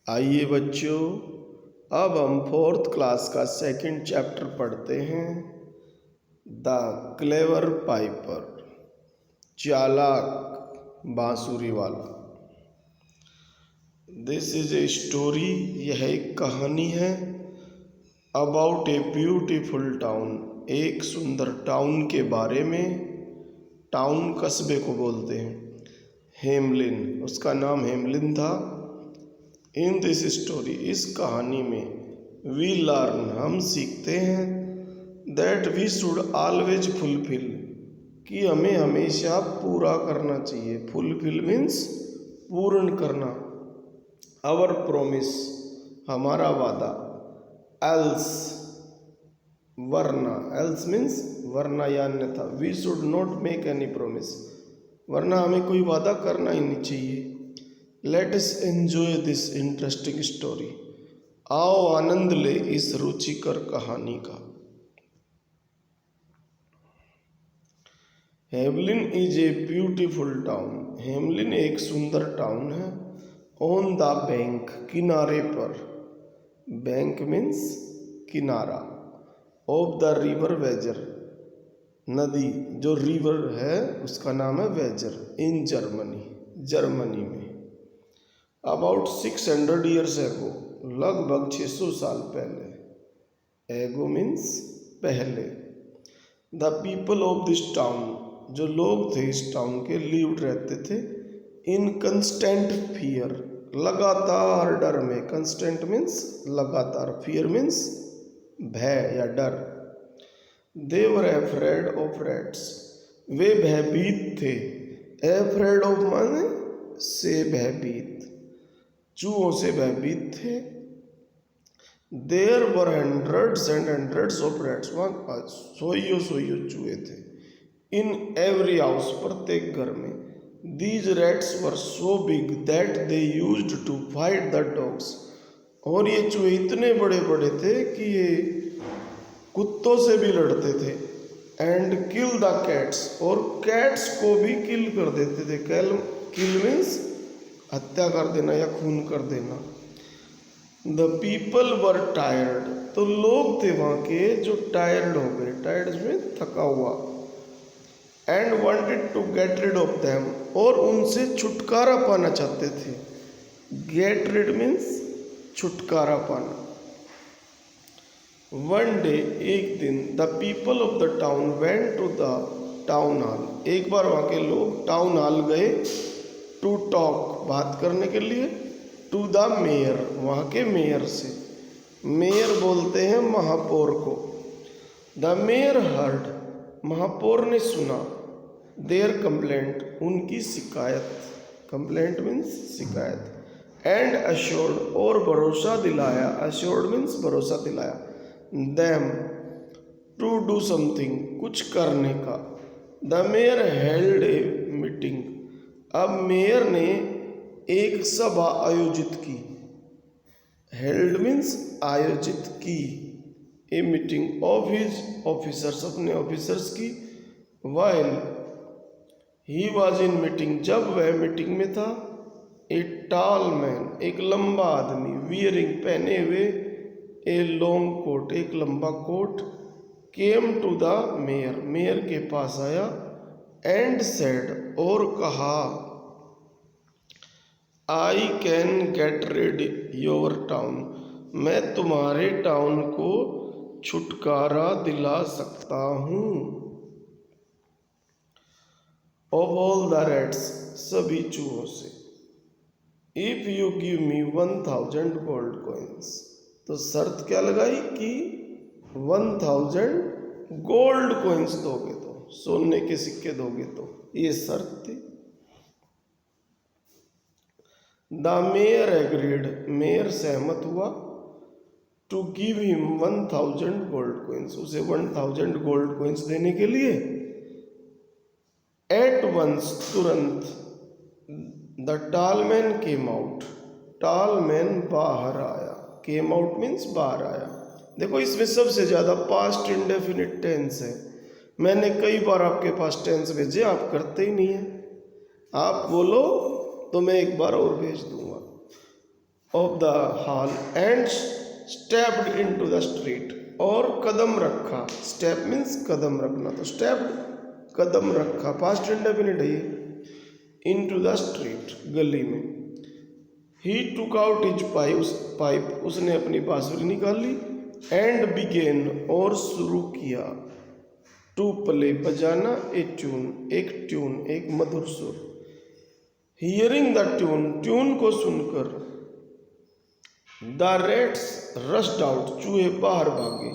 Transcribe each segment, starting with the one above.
आइए बच्चों, अब हम फोर्थ क्लास का सेकंड चैप्टर पढ़ते हैं। द क्लेवर पाइपर, चालाक बांसुरी वाला। दिस इज ए स्टोरी, यह एक कहानी है। अबाउट ए ब्यूटीफुल टाउन, एक सुंदर टाउन के बारे में। टाउन कस्बे को बोलते हैं। हेमलिन, उसका नाम हेमलिन था। इन दिस स्टोरी, इस कहानी में वी लर्न, हम सीखते हैं that we should always fulfil, कि हमें हमेशा पूरा करना चाहिए। फुलफिल मीन्स पूर्ण करना। आवर प्रोमिस, हमारा वादा। एल्स, वरना। एल्स मीन्स वरना या अन्यथा। We should not make any promise, वरना हमें कोई वादा करना ही नहीं चाहिए। Let us enjoy this interesting story, आओ आनंद ले इस रुचिकर कहानी का। Hamelin is a beautiful town, Hamelin एक सुंदर टाउन है। ऑन द बैंक, किनारे पर। बैंक मीन्स किनारा। ऑफ द रिवर वेजर, नदी जो रिवर है उसका नाम है वेजर। इन जर्मनी, जर्मनी में। अबाउट 600 ईयर्स एगो, लगभग 600 साल पहले। एगो मीन्स पहले। The people of this town, जो लोग थे इस टाउन के, लिव्ड रहते थे इन कंस्टेंट फियर, लगातार डर में। कंस्टेंट मीन्स लगातार, फियर मीन्स भय या डर। दे वर एफ्रेड ऑफ रैट्स, वे भयभीत थे। एफ्रेड ऑफ माने से भयभीत, चूहों से भयभीत थे। There were hundreds and hundreds of rats, वहाँ सोइयो चूहे थे। इन एवरी हाउस, प्रत्येक घर में। These rats were so big that they used to fight the dogs, और ये चूहे इतने बड़े बड़े थे कि ये कुत्तों से भी लड़ते थे। एंड किल द कैट्स, और कैट्स को भी किल कर देते थे। किल मीन्स हत्या कर देना या खून कर देना। द पीपल वर टायर्ड, तो लोग थे वहाँ के जो टायर्ड हो गए। टायर्ड में थका हुआ। And wanted to get rid of them, और उनसे छुटकारा पाना चाहते थे। गेट रिड मीन्स छुटकारा पाना। वन डे, एक दिन, the people of the town went to the town hall, एक बार वहाँ के लोग टाउन हॉल गए। टू टॉक, बात करने के लिए। टू द मेयर, वहाँ के मेयर से। मेयर बोलते हैं महापौर को। द मेयर हर्ड, महापौर ने सुना। देयर कंप्लेंट, उनकी शिकायत। कंप्लेंट मीन्स शिकायत। एंड अश्योर्ड, और भरोसा दिलाया। अश्योर्ड मीन्स भरोसा दिलाया। देम, टू डू समथिंग, कुछ करने का। The mayor held a meeting, अब मेयर ने एक सभा आयोजित की। हेल्ड मीन्स आयोजित की। A meeting of his officers, अपने ऑफिसर्स की। While he was in meeting, जब वह मीटिंग में था। ए टॉल मैन, एक लंबा आदमी। वियरिंग, पहने हुए। ए लॉन्ग कोट, एक लंबा कोट। Came to the mayor, mayor के पास आया। एंड सेड, और कहा, I can get rid your town, मैं तुम्हारे टाउन को छुटकारा दिला सकता हूँ। ऑफ ऑल द रैट्स, सभी चूहों से। If you give me 1000 gold coins, तो शर्त क्या लगाई कि 1000 गोल्ड कॉइन्स दोगे तो, सोने के सिक्के दोगे तो, ये शर्त थी। द मेयर एग्रीड, मेयर सहमत हुआ। To give him 1000 gold coins, उसे 1000 गोल्ड कॉइन्स देने के लिए। एट वंस, तुरंत। The tall man came out, tall man बाहर आया। केम आउट मीन्स बाहर आया। देखो इसमें सबसे ज़्यादा पास्ट इंडेफिनिट टेंस है। मैंने कई बार आपके पास टेंस भेजे, आप करते ही नहीं है। आप बोलो तो मैं एक बार और भेज दूंगा। Of the hall and stepped into the street, और कदम रखा। स्टेप मीन्स कदम रखना, तो स्टेप्ड कदम रखा, पास्ट इंडेफिनिट है ये। इनटू द स्ट्रीट, गली में। ही टुक आउट हिज पाइप, उसने अपनी बांसुरी निकाल ली। एंड बिगेन, और शुरू किया। टू प्ले, बजाना। ए ट्यून, एक ट्यून, एक मधुर सुर। हियरिंग द ट्यून, ट्यून को सुनकर। द रेट्स रश्ड आउट, चूहे बाहर भागे।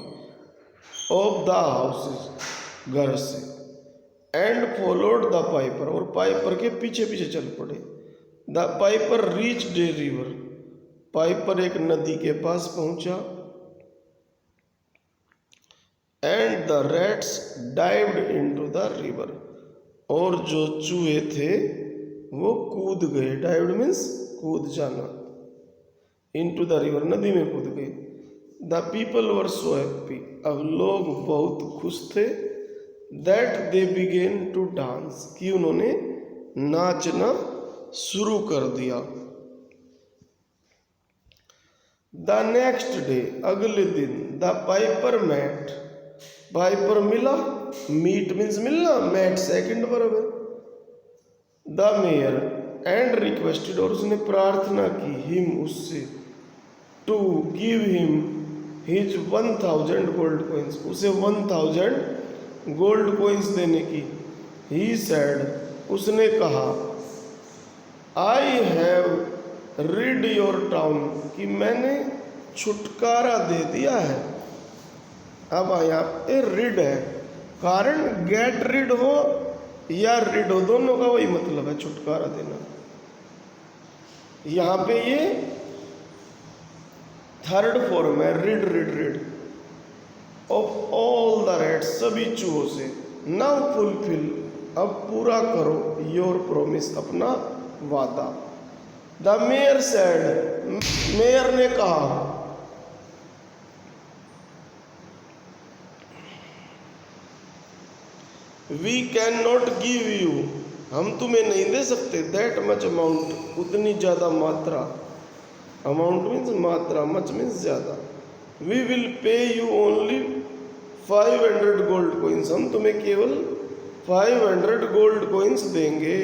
ऑफ द हाउसेस, घर से। एंड फॉलोड द पाइपर, और पाइपर के पीछे पीछे चल पड़े। The Piper reached a river, Piper एक नदी के पास पहुंचा। And the rats dived into the river, और जो चूहे थे वो कूद गए। डाइव्ड मीन्स कूद जाना। इनटू द रिवर, नदी में कूद गए। The people were so happy, अब लोग बहुत खुश थे। That they began to dance, कि उन्होंने नाचना शुरू कर दिया। द नेक्स्ट डे, अगले दिन। द पाइपर मैट, पाइपर मिला। मीट मीन्स मिलना, मैट सेकंड वर्ब है। द मेयर, एंड रिक्वेस्टेड, और उसने प्रार्थना की। हिम, उससे। To give him his 1000 gold coins, उसे 1000 गोल्ड कोइंस देने की। ही सेड, उसने कहा। I have rid your town, कि मैंने छुटकारा दे दिया है। अब यहाँ पे रिड है, कारण गेट रिड हो या रिड हो, दोनों का वही मतलब है, छुटकारा देना। यहाँ पे ये थर्ड फॉर्म है, rid rid rid. Of all the rates, सभी चूहों से। नाउ फुलफिल, अब पूरा करो। योर प्रोमिस, अपना वादा। द मेयर सेड, मेयर ने कहा। We can not give you, हम तुम्हें नहीं दे सकते। दैट मच अमाउंट, उतनी ज़्यादा मात्रा। अमाउंट मीन्स मात्रा, मच मीन्स ज़्यादा। We will pay you only 500 gold coins, हम तुम्हें केवल 500 गोल्ड कोइंस देंगे।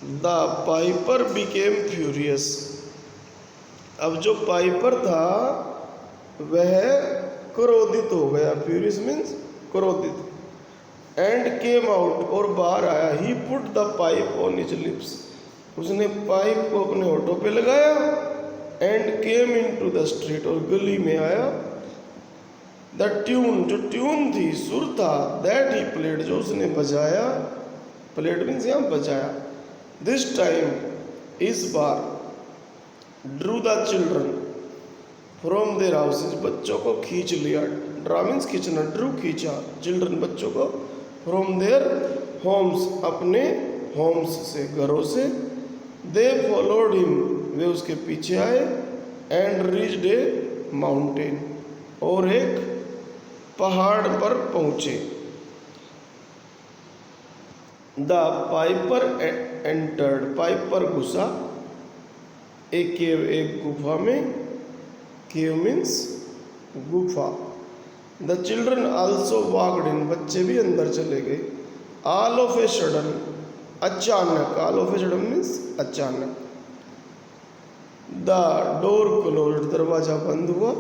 द पाइपर बिकेम फ्यूरियस, अब जो पाइपर था वह क्रोधित हो गया। फ्यूरियस मीन्स क्रोधित। एंड केम आउट, और बाहर आया। He put the pipe on his lips, उसने पाइप को अपने होठों पे लगाया। And came into the street, और गली में आया। द ट्यून, जो ट्यून थी, सुर था। दैट ही प्लेड, जो उसने बजाया। प्लेड मीन्स यहाँ बजाया। दिस टाइम, इस बार। Drew the children from their houses, बच्चों को खींच लिया। ड्रा मीन्स खींचना, ड्रू खींचा। चिल्ड्रन, बच्चों को। फ्रॉम देयर होम्स, अपने होम्स से, घरों से। दे फॉलोड हिम, वे उसके पीछे आए। एंड रीच्ड ए माउंटेन, और एक पहाड़ पर पहुंचे। द पाइपर एंटर्ड, पाइपर घुसा। ए केव, एक गुफा में। केव मीन्स गुफा। The children also walked in, बच्चे भी अंदर चले गए। ऑल ऑफ ए सडन, अचानक। All of a sudden means अचानक। द डोर क्लोज्ड, दरवाजा बंद हुआ।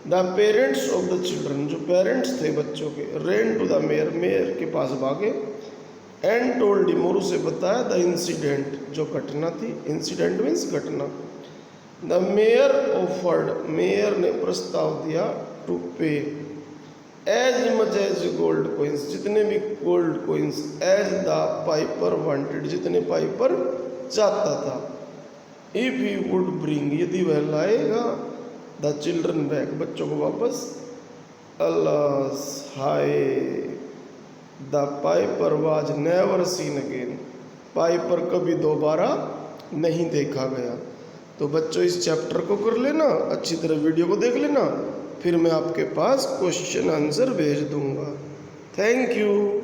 The parents of the children, जो पेरेंट्स थे बच्चों के। Ran to the mayor, mayor के पास भागे। एंड टोल्ड हिम, और उसे बताया। द इंसिडेंट, जो घटना थी। इंसिडेंट मीन्स घटना। द मेयर ऑफर्ड, मेयर ने प्रस्ताव दिया। To pay as much as gold coins, जितने भी gold coins. As the piper wanted, जितने पाइपर चाहता था। इफ ही वुड ब्रिंग, यदि वह लाएगा। द चिल्ड्रन बैक, बच्चों को वापस। Alas, hi. The Piper was never seen again, Piper कभी दोबारा नहीं देखा गया। तो बच्चों, इस चैप्टर को कर लेना, अच्छी तरह वीडियो को देख लेना, फिर मैं आपके पास क्वेश्चन आंसर भेज दूंगा। Thank you.